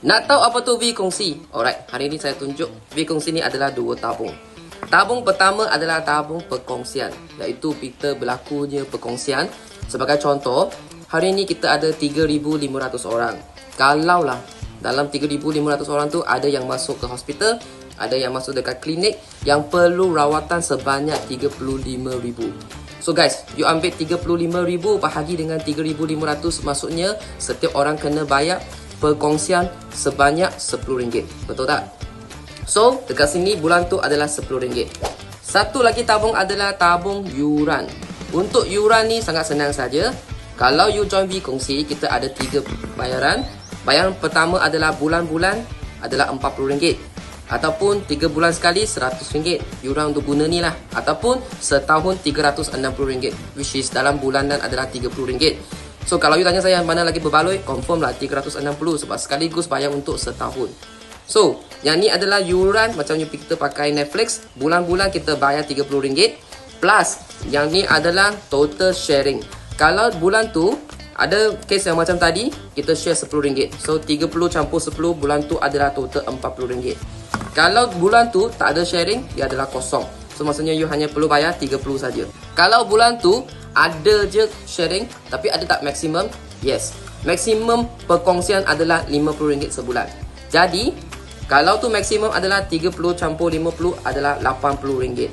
Nak tahu apa tu V kongsi? Alright, hari ini saya tunjuk V kongsi ni adalah dua tabung. Tabung pertama adalah tabung perkongsian, iaitu kita berlakunya perkongsian. Sebagai contoh, hari ini kita ada 3,500 orang. Kalaulah dalam 3,500 orang tu ada yang masuk ke hospital, ada yang masuk dekat klinik yang perlu rawatan sebanyak 35,000. So guys, you ambil 35,000 bahagi dengan 3,500, maksudnya setiap orang kena bayar perkongsian sebanyak RM10. Betul tak? So, dekat sini bulan tu adalah RM10. Satu lagi tabung adalah tabung yuran. Untuk yuran ni sangat senang saja. Kalau you join V kongsi, kita ada 3 bayaran. Bayaran pertama adalah bulan-bulan adalah RM40. Ataupun 3 bulan sekali RM100. Yuran untuk guna ni lah. Ataupun setahun RM360. Which is dalam bulanan adalah RM30. So kalau you tanya saya mana lagi berbaloi, confirm lah 360 sebab sekaligus bayar untuk setahun. So, yang ni adalah yuran macam you kita pakai Netflix. Bulan-bulan kita bayar RM30. Plus, yang ni adalah total sharing. Kalau bulan tu, ada case yang macam tadi, kita share RM10. So, 30 campur 10, bulan tu adalah total RM40. Kalau bulan tu tak ada sharing, dia adalah kosong. So, maksudnya you hanya perlu bayar 30 saja. Kalau bulan tu, ada je sharing, tapi ada tak maksimum? Yes. Maksimum perkongsian adalah RM50 sebulan. Jadi, kalau tu maksimum adalah 30 campur 50 adalah RM80.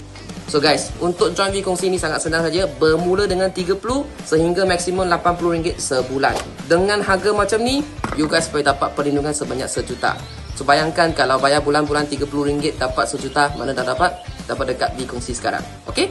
So guys, untuk join V kongsi ni sangat senang saja. Bermula dengan 30 sehingga maksimum RM80 sebulan. Dengan harga macam ni, you guys boleh dapat perlindungan sebanyak RM1 juta. So bayangkan kalau bayar bulan-bulan RM30 dapat RM1 juta, mana dah dapat? Dapat dekat V kongsi sekarang. Okay?